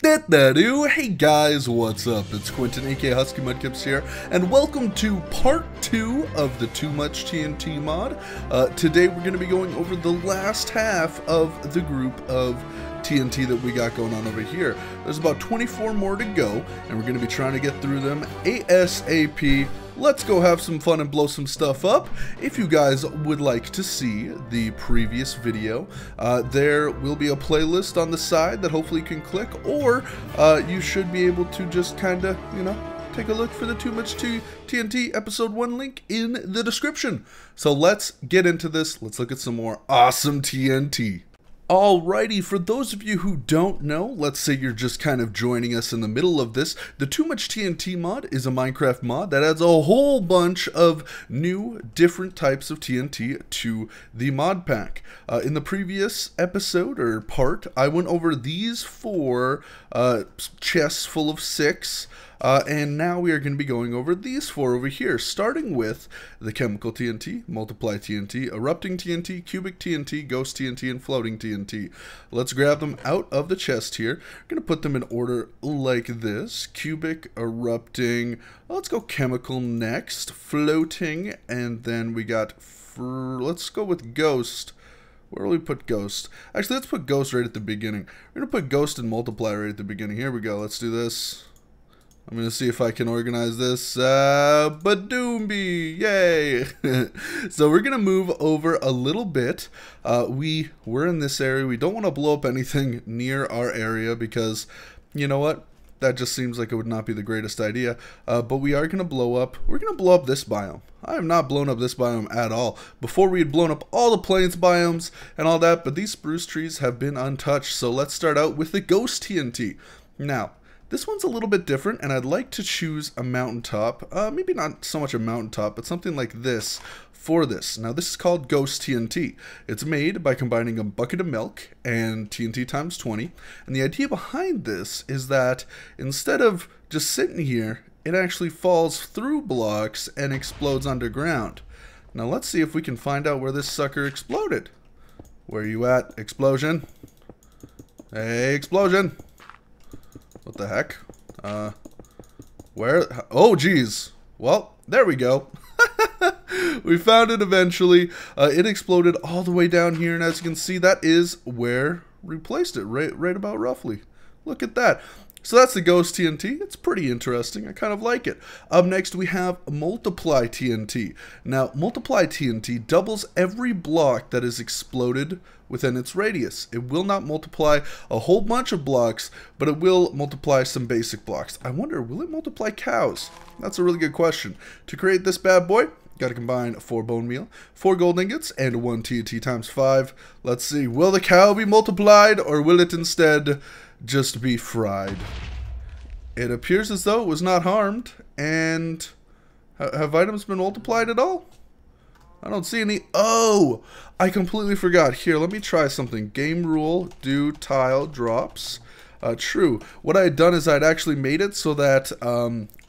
Hey guys, what's up? It's Quentin, aka Husky Mudkips here, and welcome to part 2 of the Too Much TNT mod. Today we're going to be going over the last half of the group of TNT that we got going on over here. There's about 24 more to go, and we're going to be trying to get through them ASAP. Let's go have some fun and blow some stuff up. If you guys would like to see the previous video, there will be a playlist on the side that hopefully you can click, or you should be able to just kind of, take a look for the Too Much TNT episode 1 link in the description. So let's get into this. Let's look at some more awesome TNT. Alrighty, for those of you who don't know, let's say you're just kind of joining us in the middle of this, the Too Much TNT mod is a Minecraft mod that adds a whole bunch of new, different types of TNT to the mod pack. In the previous episode, or part, I went over these 4 chests full of 6, and now we are going to be going over these 4 over here, starting with the chemical TNT, multiply TNT, erupting TNT, cubic TNT, ghost TNT, and floating TNT. Let's grab them out of the chest here. I'm going to put them in order like this: cubic, erupting, let's go chemical next, floating, and then we got, let's go with ghost. Where will we put ghost? Actually, let's put ghost right at the beginning. We're going to put ghost and multiply right at the beginning. Here we go. Let's do this. I'm going to see if I can organize this. Badoombi! Yay! So we're going to move over a little bit. We're in this area. We don't want to blow up anything near our area because, you know what? That just seems like it would not be the greatest idea. But we are going to blow up. We're going to blow up this biome. I have not blown up this biome at all. Before we had blown up all the plains biomes and all that, but these spruce trees have been untouched. So let's start out with the ghost TNT. Now, this one's a little bit different, and I'd like to choose a mountaintop. Maybe not so much a mountaintop, but something like this for this. Now, this is called Ghost TNT. It's made by combining a bucket of milk and TNT times 20. And the idea behind this is that instead of just sitting here, it actually falls through blocks and explodes underground. Now, let's see if we can find out where this sucker exploded. Where are you at, explosion? Hey, explosion! What the heck? Where? Oh, geez. Well, there we go. We found it eventually. It exploded all the way down here, and as you can see, that is where we placed it, right about roughly. Look at that. So that's the ghost TNT. It's pretty interesting. I kind of like it. Up next, we have multiply TNT. Now, multiply TNT doubles every block that is exploded within its radius. It will not multiply a whole bunch of blocks, but it will multiply some basic blocks. I wonder, will it multiply cows? That's a really good question. To create this bad boy, got to combine 4 bone meal, 4 gold ingots, and 1 TNT times 5. Let's see, will the cow be multiplied, or will it instead just be fried? It appears as though it was not harmed. And have items been multiplied at all? I don't see any. Oh, I completely forgot. Here, let me try something. Game rule, do tile drops. True. What I had done is I'd actually made it so that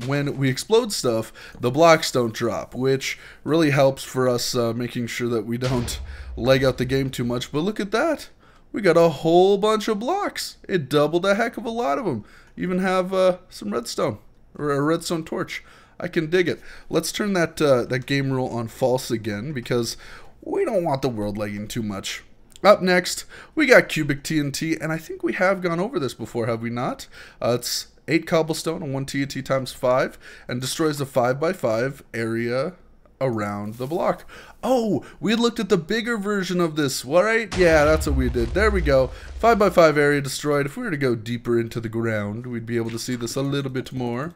when we explode stuff, the blocks don't drop, which really helps for us making sure that we don't leg out the game too much. But look at that. We got a whole bunch of blocks. It doubled a heck of a lot of them. Even have some redstone, or a redstone torch. I can dig it. Let's turn that that game rule on false again, because we don't want the world lagging too much. Up next, we got cubic TNT, and I think we have gone over this before, have we not? It's 8 cobblestone and 1 TNT times 5, and destroys the 5x5 area around the block. Oh, we looked at the bigger version of this, right? Yeah, that's what we did. There we go. 5x5 area destroyed. If we were to go deeper into the ground, we'd be able to see this a little bit more.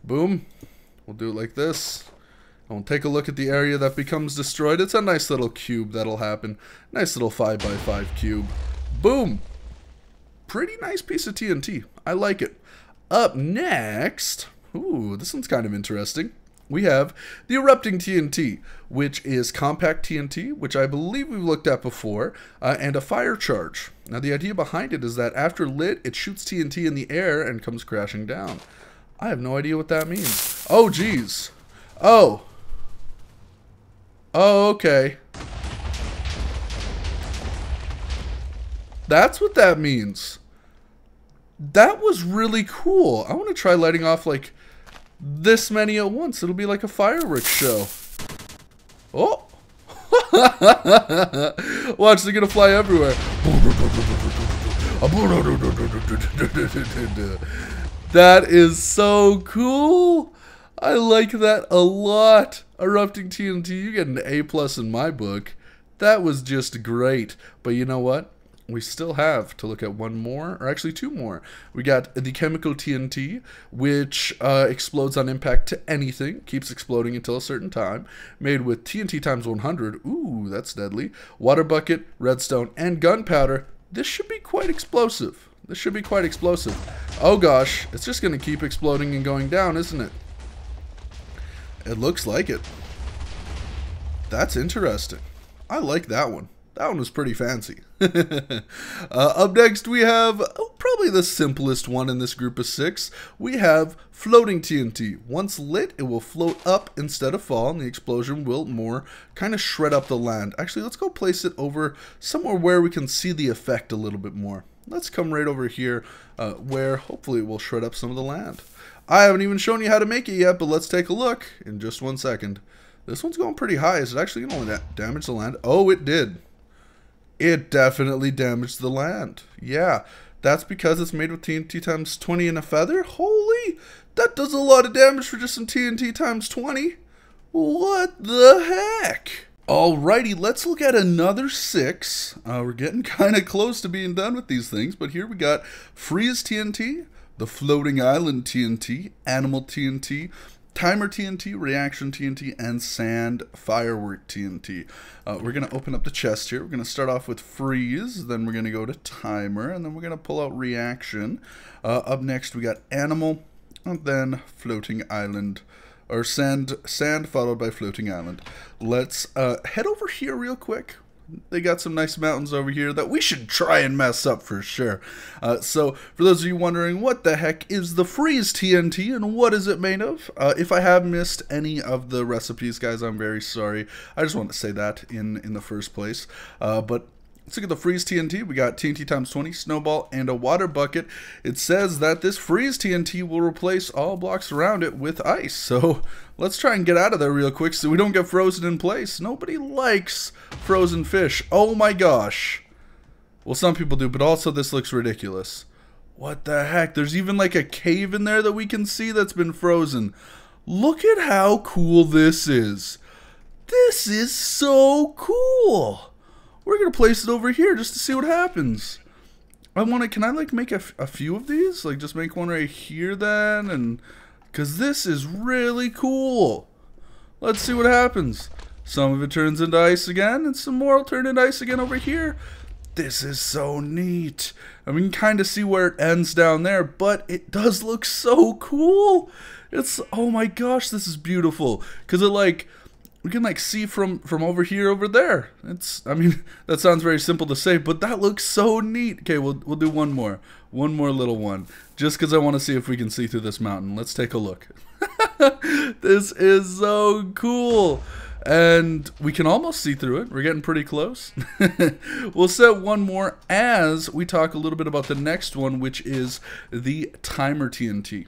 Boom. We'll do it like this. And we'll take a look at the area that becomes destroyed. It's a nice little cube that'll happen. Nice little 5x5 cube. Boom. Pretty nice piece of TNT. I like it. Up next, ooh, this one's kind of interesting. We have the erupting TNT, which is compact TNT, which I believe we've looked at before, and a fire charge. Now, the idea behind it is that after lit, it shoots TNT in the air and comes crashing down. I have no idea what that means. Oh, geez. Oh. Oh, okay. That's what that means. That was really cool. I want to try lighting off like this many at once. It'll be like a fireworks show. Oh! Watch, they're gonna fly everywhere. That is so cool. I like that a lot. Erupting TNT, you get an A+ in my book. That was just great. But you know what? We still have to look at one more, or actually two more. We got the chemical TNT, which explodes on impact to anything, keeps exploding until a certain time, made with TNT times 100. Ooh, that's deadly. Water bucket, redstone, and gunpowder. This should be quite explosive. This should be quite explosive. Oh gosh, it's just going to keep exploding and going down, isn't it? It looks like it. That's interesting. I like that one. That one was pretty fancy. Up next, we have probably the simplest one in this group of 6. We have floating TNT. Once lit, it will float up instead of fall, and the explosion will more kind of shred up the land. Actually, let's go place it over somewhere where we can see the effect a little bit more. Let's come right over here where hopefully it will shred up some of the land. I haven't even shown you how to make it yet, but let's take a look in just 1 second. This one's going pretty high. Is it actually going to damage the land? Oh, it did. It definitely damaged the land. Yeah, that's because it's made with TNT times 20 and a feather. Holy, that does a lot of damage for just some TNT times 20. What the heck? Alrighty, let's look at another 6. We're getting kind of close to being done with these things, but here we got freeze TNT, the floating island TNT, animal TNT, timer TNT, reaction TNT, and sand firework TNT. We're going to open up the chest here. We're going to start off with freeze, then we're going to go to timer, and then we're going to pull out reaction. Up next, we got animal, and then floating island, or sand followed by floating island. Let's head over here real quick. They got some nice mountains over here that we should try and mess up for sure. So for those of you wondering, what the heck is the freeze TNT and what is it made of? If I have missed any of the recipes, guys, I'm very sorry. I just want to say that in the first place. But let's look at the freeze TNT. We got TNT times 20, snowball, and a water bucket. It says that this freeze TNT will replace all blocks around it with ice. So let's try and get out of there real quick so we don't get frozen in place. Nobody likes frozen fish. Oh my gosh. Well, some people do, but also this looks ridiculous. What the heck? There's even like a cave in there that we can see that's been frozen. Look at how cool this is. This is so cool. We're going to place it over here just to see what happens. Can I like make a few of these? Like just make one right here then, and because this is really cool. Let's see what happens. Some of it turns into ice again, and some more will turn into ice again over here. This is so neat. And we can kind of see where it ends down there, but it does look so cool. Oh my gosh, this is beautiful. Because it like, we can like see from over here over there. I mean, that sounds very simple to say, but that looks so neat. Okay, we'll do one more little one, just because I want to see if we can see through this mountain. Let's take a look. This is so cool, and we can almost see through it. We're getting pretty close. We'll set one more as we talk a little bit about the next one, which is the timer TNT.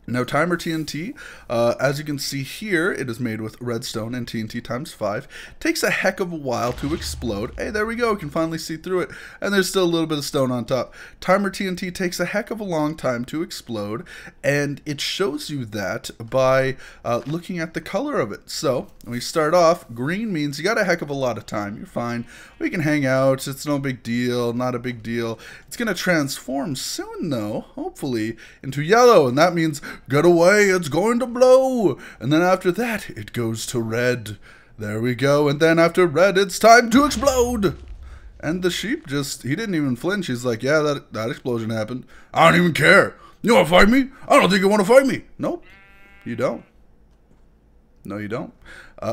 Now, timer TNT, as you can see here, it is made with redstone and TNT times 5. Takes a heck of a while to explode. Hey, there we go. We can finally see through it. And there's still a little bit of stone on top. Timer TNT takes a heck of a long time to explode. And it shows you that by looking at the color of it. So, when we start off, green means you got a heck of a lot of time. You're fine. We can hang out. It's no big deal. Not a big deal. It's going to transform soon, though, hopefully, into yellow. And that means get away, it's going to blow. And then after that, it goes to red. There we go. And then after red, it's time to explode. And the sheep he didn't even flinch. He's like, yeah, that explosion happened. I don't even care. You want to fight me? I don't think you want to fight me. Nope, you don't. No, you don't.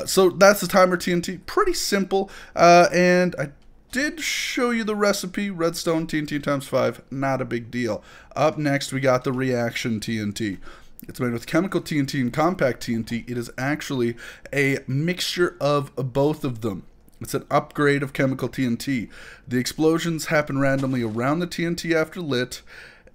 So that's the timer TNT. Pretty simple. And I did show you the recipe. Redstone TNT times 5. Not a big deal. Up next, we got the reaction TNT. It's made with chemical TNT and compact TNT. It is actually a mixture of both of them. It's an upgrade of chemical TNT. The explosions happen randomly around the TNT after lit,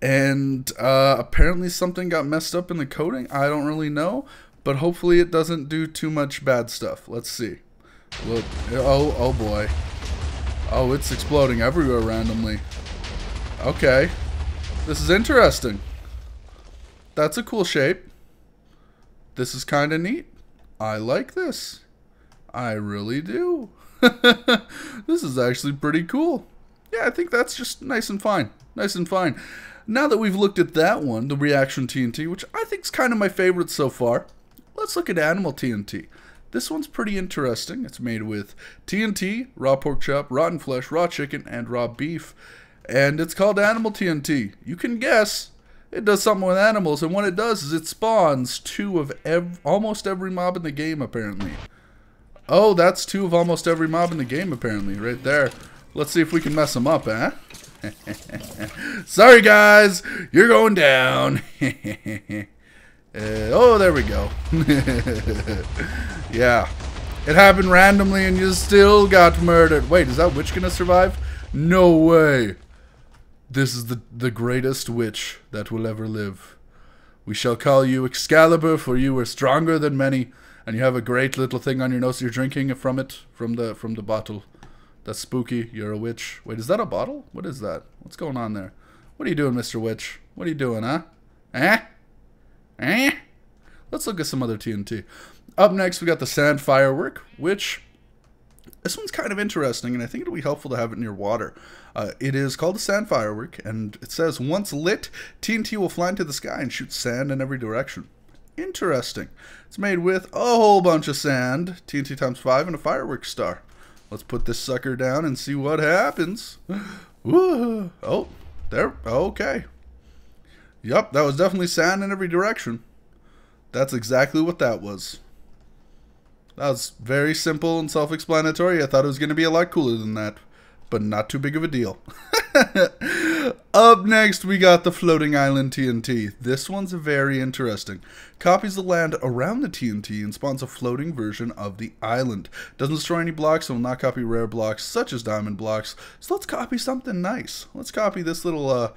And apparently something got messed up in the coating. I don't really know, but hopefully it doesn't do too much bad stuff. Let's see. Look, oh boy. Oh, it's exploding everywhere randomly. Okay. This is interesting. That's a cool shape. This is kind of neat. I like this. I really do. This is actually pretty cool. Yeah, I think that's just nice and fine. Nice and fine. Now that we've looked at that one, the reaction TNT, which I think is kind of my favorite so far, let's look at animal TNT. This one's pretty interesting. It's made with TNT, raw pork chop, rotten flesh, raw chicken, and raw beef. And it's called animal TNT. You can guess it does something with animals, and what it does is it spawns two of almost every mob in the game, apparently. Oh, that's two of almost every mob in the game, apparently, right there. Let's see if we can mess them up, eh? Sorry, guys. You're going down. Oh, there we go. Yeah. It happened randomly and you still got murdered. Wait, is that witch going to survive? No way. This is the greatest witch that will ever live. We shall call you Excalibur, for you are stronger than many, and you have a great little thing on your nose. You're drinking from it, from the bottle. That's spooky. You're a witch. Wait, is that a bottle? What is that? What's going on there? What are you doing, Mr. Witch? What are you doing, huh? Eh? Eh? Let's look at some other TNT. Up next, we got the sand firework, which this one's kind of interesting, and I think it'll be helpful to have it near water. It is called the sand firework, and it says, once lit, TNT will fly into the sky and shoot sand in every direction. Interesting. It's made with a whole bunch of sand, TNT times 5, and a fireworks star. Let's put this sucker down and see what happens. Woo. Oh, there. Okay. Yup, that was definitely sand in every direction. That's exactly what that was. That was very simple and self-explanatory. I thought it was going to be a lot cooler than that, but not too big of a deal. Up next, we got the floating island TNT. This one's very interesting. Copies the land around the TNT and spawns a floating version of the island. Doesn't destroy any blocks, and will not copy rare blocks such as diamond blocks. So let's copy something nice. Let's copy this little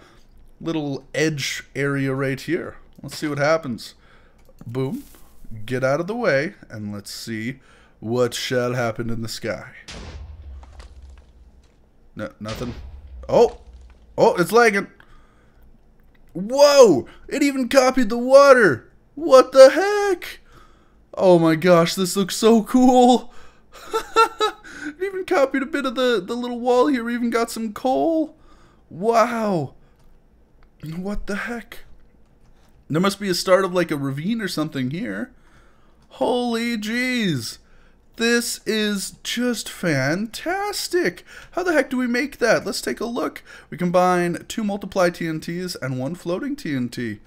edge area right here. Let's see what happens. Boom. Get out of the way, and let's see what shall happen in the sky. No, nothing. Oh, it's lagging. Whoa! It even copied the water. What the heck? Oh my gosh, this looks so cool. It even copied a bit of the little wall here. We even got some coal. Wow. What the heck? There must be a start of like a ravine or something here. Holy jeez. This is just fantastic. How the heck do we make that? Let's take a look. We combine 2 multiply TNTs and 1 floating TNT.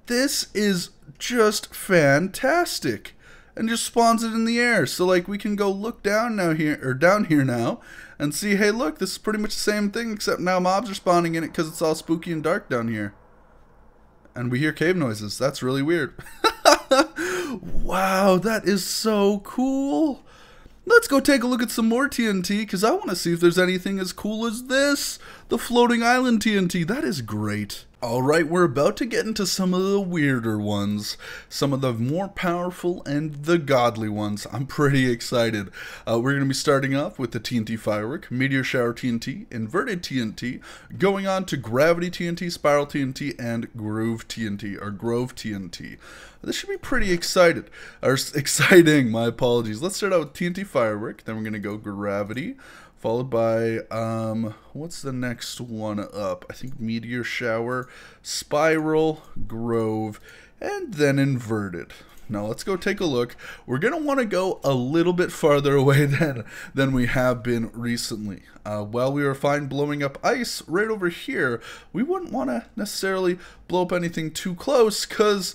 This is just fantastic. And just spawns it in the air. So like we can go look down here now and see, hey look, this is pretty much the same thing except now mobs are spawning in it because it's all spooky and dark down here. And we hear cave noises. That's really weird. Wow, that is so cool. Let's go take a look at some more TNT because I want to see if there's anything as cool as this. The floating island TNT. That is great. Alright, we're about to get into some of the weirder ones. Some of the more powerful and the godly ones. I'm pretty excited. We're going to be starting off with the TNT firework, meteor shower TNT, inverted TNT, going on to gravity TNT, spiral TNT, and groove TNT. This should be pretty exciting, my apologies. Let's start out with TNT firework, then we're going to go gravity, followed by, what's the next one up? I think meteor shower, spiral, grove, and then inverted. Now let's go take a look. We're going to want to go a little bit farther away than we have been recently. While we were fine blowing up ice right over here, we wouldn't want to necessarily blow up anything too close because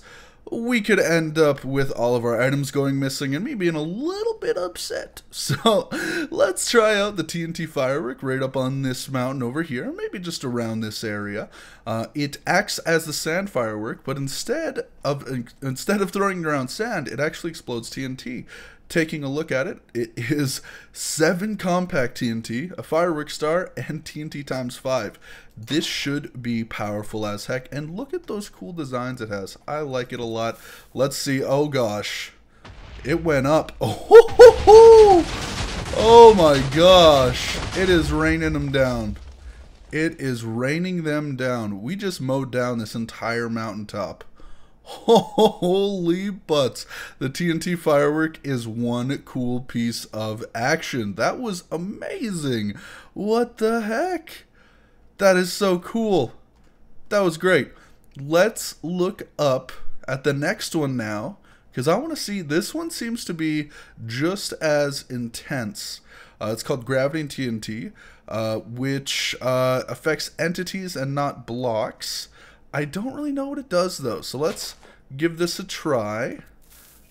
we could end up with all of our items going missing and me being a little bit upset. So let's try out the TNT firework right up on this mountain over here, maybe just around this area. It acts as the sand firework, but instead of throwing around sand, it actually explodes TNT. taking a look at it, it is 7 compact TNT, a fireworks star, and TNT times 5. This should be powerful as heck, and look at those cool designs it has. I like it a lot. Let's see. Oh gosh, it went up. Oh my gosh, it is raining them down. It is raining them down. We just mowed down this entire mountaintop. Holy butts. The TNT firework is one cool piece of action. That was amazing. What the heck? That is so cool. That was great. Let's look up at the next one now, because I want to see, this one seems to be just as intense. It's called Gravity TNT, which affects entities and not blocks. I don't really know what it does though, so let's give this a try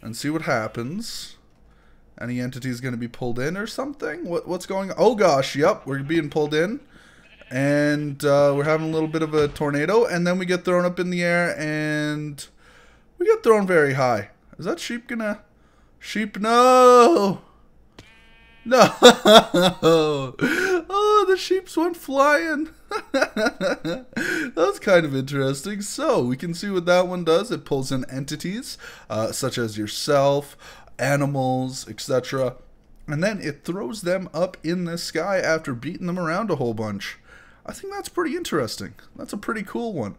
and see what happens. Any entity is going to be pulled in or something? What's going on? Oh gosh, yep, we're being pulled in, and we're having a little bit of a tornado, and then we get thrown up in the air, and we get thrown very high. Is that sheep gonna... Sheep, no! No! Oh, the sheeps went flying. That's kind of interesting. So we can see what that one does. It pulls in entities such as yourself, animals, etc. And then it throws them up in the sky after beating them around a whole bunch. I think that's pretty interesting. That's a pretty cool one.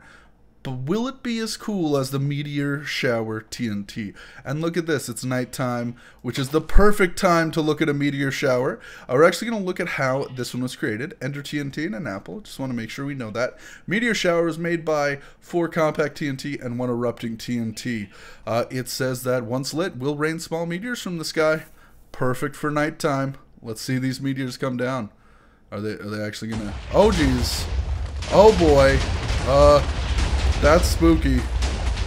But will it be as cool as the meteor shower TNT? And look at this, it's nighttime, which is the perfect time to look at a meteor shower. We're actually going to look at how this one was created. Enter TNT in an apple, just want to make sure we know that. Meteor shower is made by 4 compact TNT and 1 erupting TNT. It says that once lit, will rain small meteors from the sky. Perfect for nighttime. Let's see these meteors come down. Are they actually going to... Oh, geez. Oh, boy. That's spooky.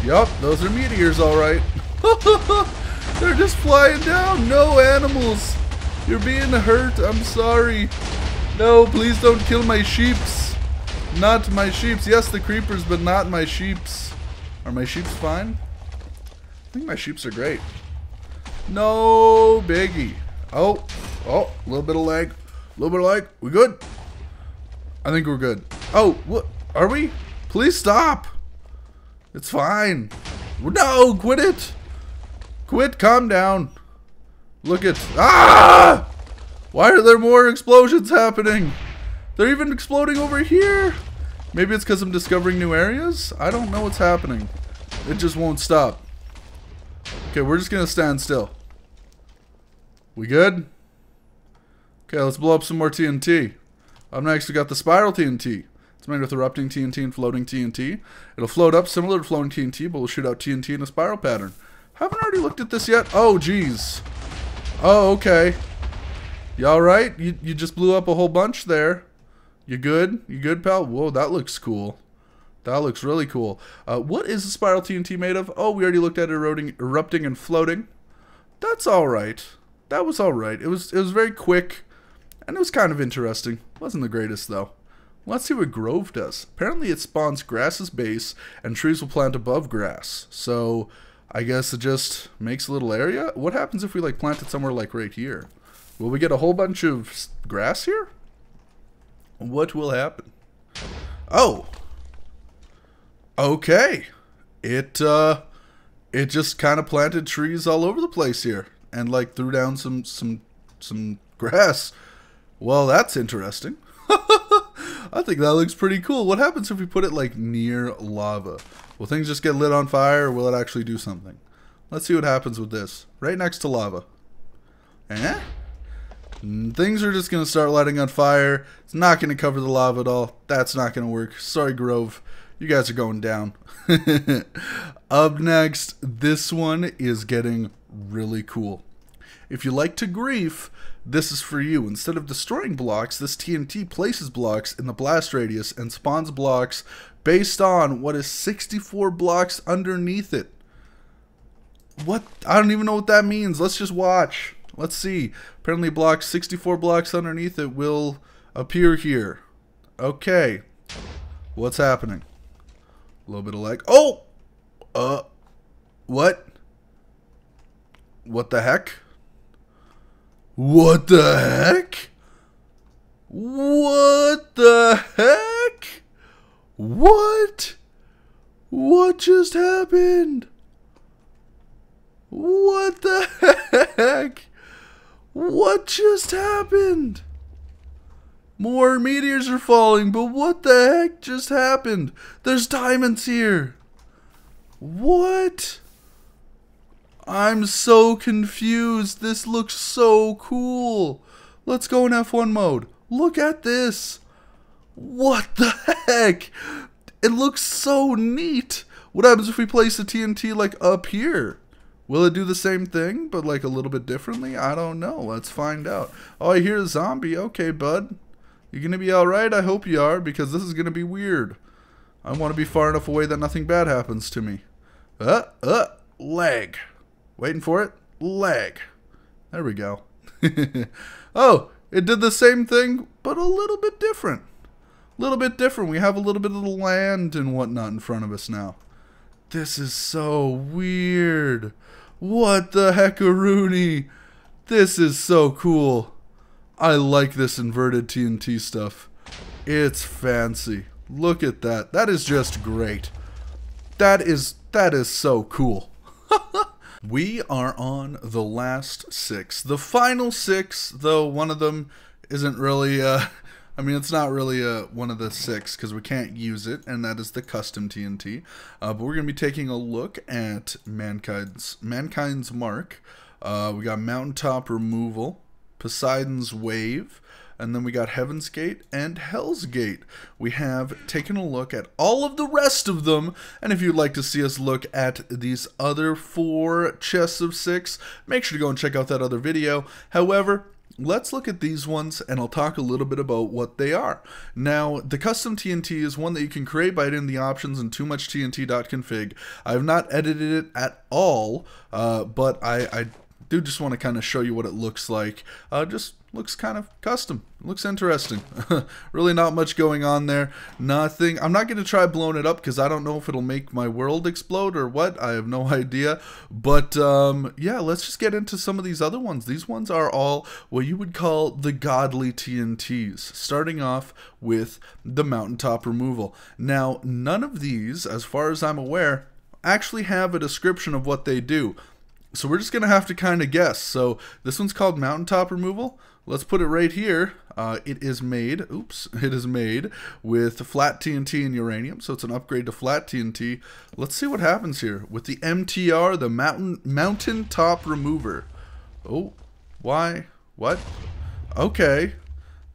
Yup, those are meteors, alright. They're just flying down. No, animals. You're being hurt. I'm sorry. No, please don't kill my sheeps. Not my sheeps. Yes, the creepers, but not my sheeps. Are my sheeps fine? I think my sheeps are great. No biggie. Oh, a little bit of lag. A little bit of lag. We good? I think we're good. Oh, what? Are we? Please stop. It's fine. No, quit it. Quit, calm down. Look at... Ah! Why are there more explosions happening? They're even exploding over here. Maybe it's because I'm discovering new areas? I don't know what's happening. It just won't stop. Okay, we're just going to stand still. We good? Okay, let's blow up some more TNT. Up next, we got the spiral TNT. It's made with erupting TNT and floating TNT. It'll float up similar to floating TNT, but will shoot out TNT in a spiral pattern. Haven't already looked at this yet? Oh, geez. Oh, okay. You alright? You just blew up a whole bunch there. You good? You good, pal? Whoa, that looks cool. That looks really cool. What is the spiral TNT made of? Oh, we already looked at erupting and floating. That's alright. That was alright. It was very quick, and it was kind of interesting. Wasn't the greatest, though. Let's see what Grove does. Apparently it spawns grass's base, and trees will plant above grass. So, I guess it just makes a little area. What happens if we, like, plant it somewhere, like, right here? Will we get a whole bunch of grass here? What will happen? Oh! Okay. It just kind of planted trees all over the place here. And, like, threw down some grass. Well, that's interesting. I think that looks pretty cool. What happens if we put it like near lava? Will things just get lit on fire, or will it actually do something? Let's see what happens with this. Right next to lava. Eh? Things are just going to start lighting on fire. It's not going to cover the lava at all. That's not going to work. Sorry, Grove. You guys are going down. Up next, this one is getting really cool. If you like to grief, this is for you. Instead of destroying blocks, this TNT places blocks in the blast radius and spawns blocks based on what is 64 blocks underneath it. What? I don't even know what that means. Let's just watch. Let's see. Apparently blocks 64 blocks underneath it will appear here. Okay. What's happening? A little bit of lag. Oh! What? What the heck? What the heck? What the heck? What? What just happened? What the heck? What just happened? More meteors are falling, but what the heck just happened? There's diamonds here. What? I'm so confused. This looks so cool. Let's go in F1 mode. Look at this. What the heck? It looks so neat. What happens if we place a TNT like up here? Will it do the same thing, but like a little bit differently? I don't know. Let's find out. Oh, I hear a zombie. Okay, bud. You gonna be alright? I hope you are, because this is gonna be weird. I want to be far enough away that nothing bad happens to me. Lag. Waiting for it. Lag. There we go. Oh, it did the same thing, but a little bit different. A little bit different. We have a little bit of the land and whatnot in front of us now. This is so weird. What the heckaroonie? This is so cool. I like this inverted TNT stuff. It's fancy. Look at that. That is just great. That is so cool. We are on the last 6. The final 6, though one of them isn't really, I mean, it's not really one of the 6 because we can't use it, and that is the custom TNT. But we're going to be taking a look at Mankind's Mark. We got Mountaintop Removal, Poseidon's Wave, and then we got Heaven's Gate and Hell's Gate. We have taken a look at all of the rest of them, and if you'd like to see us look at these other 4 chests of 6, make sure to go and check out that other video. However, let's look at these ones, and I'll talk a little bit about what they are. Now, the custom TNT is one that you can create by hitting the options in toomuchtnt.config. I have not edited it at all, but I do just want to kind of show you what it looks like. Just looks kind of custom. Looks interesting. Really not much going on there. Nothing. I'm not going to try blowing it up because I don't know if it'll make my world explode or what. I have no idea. But yeah, let's just get into some of these other ones. These ones are all what you would call the godly TNTs. Starting off with the Mountaintop Removal. Now, none of these, as far as I'm aware, actually have a description of what they do. So we're just going to have to kind of guess. So this one's called Mountaintop Removal. Let's put it right here. It is made with flat TNT and uranium. So it's an upgrade to flat TNT. Let's see what happens here with the MTR, the Mountaintop Remover. Oh, why? What? Okay.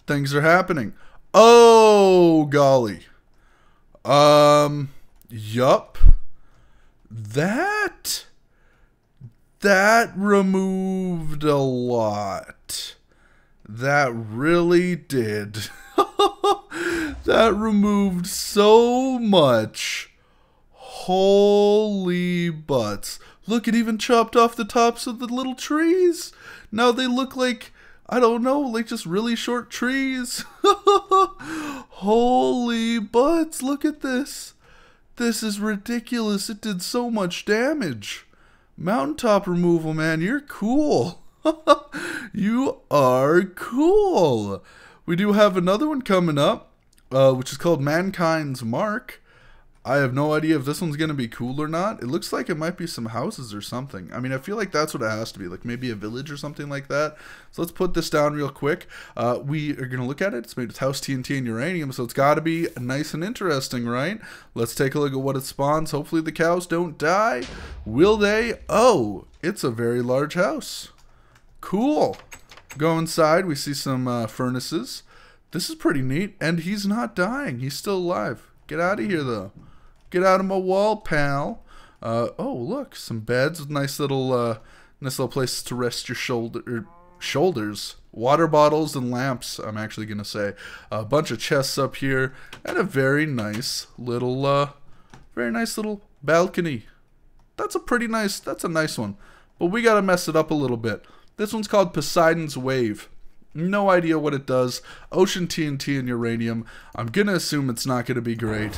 Things are happening. Oh, golly. Yup. That removed a lot. That really did. That removed so much. Holy butts. Look, it even chopped off the tops of the little trees. Now they look like, I don't know, like just really short trees. Holy butts, look at this. This is ridiculous. It did so much damage. Mountaintop Removal, man, you're cool. You are cool. We do have another one coming up, which is called Mankind's Mark. I have no idea if this one's going to be cool or not. It looks like it might be some houses or something. I mean, I feel like that's what it has to be, like maybe a village or something like that. So let's put this down real quick. We are going to look at it. It's made with house TNT and uranium, so it's got to be nice and interesting, right? Let's take a look at what it spawns. Hopefully the cows don't die. Will they? Oh, it's a very large house. Cool. Go inside. We see some furnaces. This is pretty neat. And he's not dying. He's still alive. Get out of here, though. Get out of my wall, pal. Oh, look, some beds with nice little places to rest your shoulders. Water bottles and lamps, I'm actually gonna say. A bunch of chests up here, and a very nice little balcony. That's a nice one. But we gotta mess it up a little bit. This one's called Poseidon's Wave. No idea what it does. Ocean TNT and uranium. I'm gonna assume it's not gonna be great.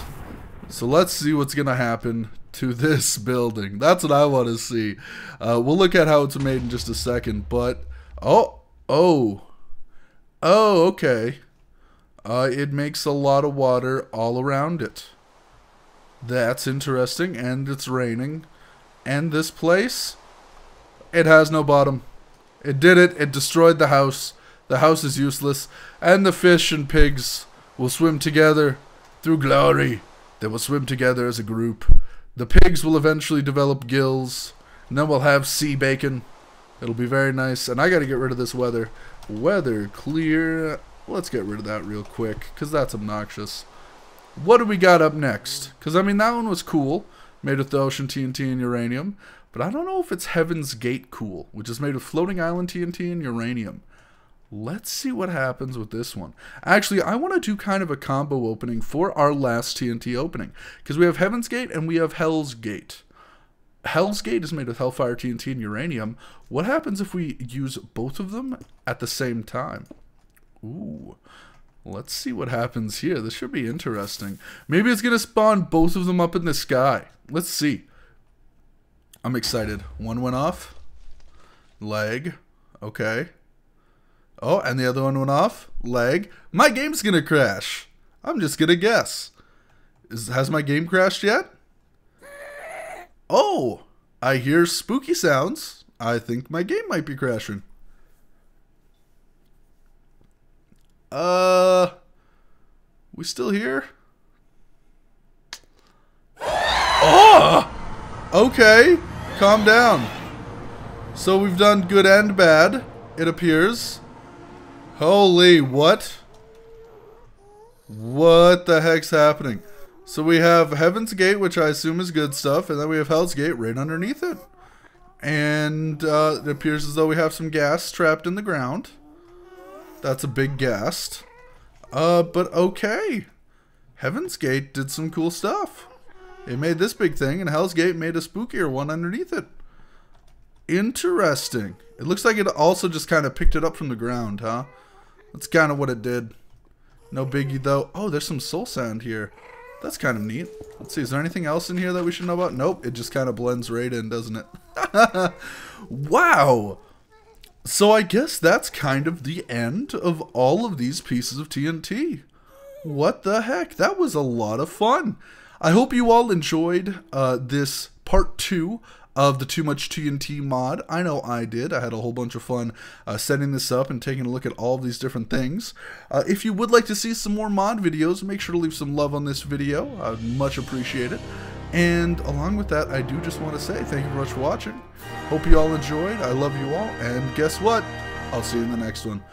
So let's see what's gonna happen to this building. That's what I want to see. We'll look at how it's made in just a second. But oh, Oh. Oh, okay. It makes a lot of water all around it. That's interesting, and it's raining. And this place, it has no bottom. It did it. It destroyed the house. The house is useless. And the fish and pigs will swim together through glory. They will swim together as a group. The pigs will eventually develop gills. And then we'll have sea bacon. It'll be very nice. And I got to get rid of this weather. Weather clear. Let's get rid of that real quick, because that's obnoxious. What do we got up next? Because, I mean, that one was cool. Made with the ocean TNT and uranium. But I don't know if it's Heaven's Gate cool, which is made with floating island TNT and uranium. Let's see what happens with this one. Actually, I want to do kind of a combo opening for our last TNT opening, because we have Heaven's Gate and we have Hell's Gate. Hell's Gate is made with Hellfire TNT and uranium. What happens if we use both of them at the same time? Ooh. Let's see what happens here. This should be interesting. Maybe it's going to spawn both of them up in the sky. Let's see. I'm excited. One went off. Leg. Okay. Oh, and the other one went off. Leg. My game's going to crash. I'm just going to guess. Has my game crashed yet? Oh, I hear spooky sounds. I think my game might be crashing. We still here? Oh! Okay, calm down. So we've done good and bad, it appears. Holy, what? What the heck's happening? So we have Heaven's Gate, which I assume is good stuff, and then we have Hell's Gate right underneath it. And it appears as though we have some gas trapped in the ground. That's a big ghast. But okay. Heaven's Gate did some cool stuff. It made this big thing, and Hell's Gate made a spookier one underneath it. Interesting. It looks like it also just kind of picked it up from the ground, huh? That's kind of what it did. No biggie, though. Oh, there's some soul sand here. That's kind of neat. Let's see, is there anything else in here that we should know about? Nope, it just kind of blends right in, doesn't it? Wow! So I guess that's kind of the end of all of these pieces of TNT. What the heck? That was a lot of fun. I hope you all enjoyed this part 2 of the Too Much TNT mod. I know I did. I had a whole bunch of fun setting this up and taking a look at all of these different things. If you would like to see some more mod videos, make sure to leave some love on this video. I would much appreciate it. And along with that, I do just want to say thank you very much for watching. Hope you all enjoyed. I love you all. And guess what? I'll see you in the next one.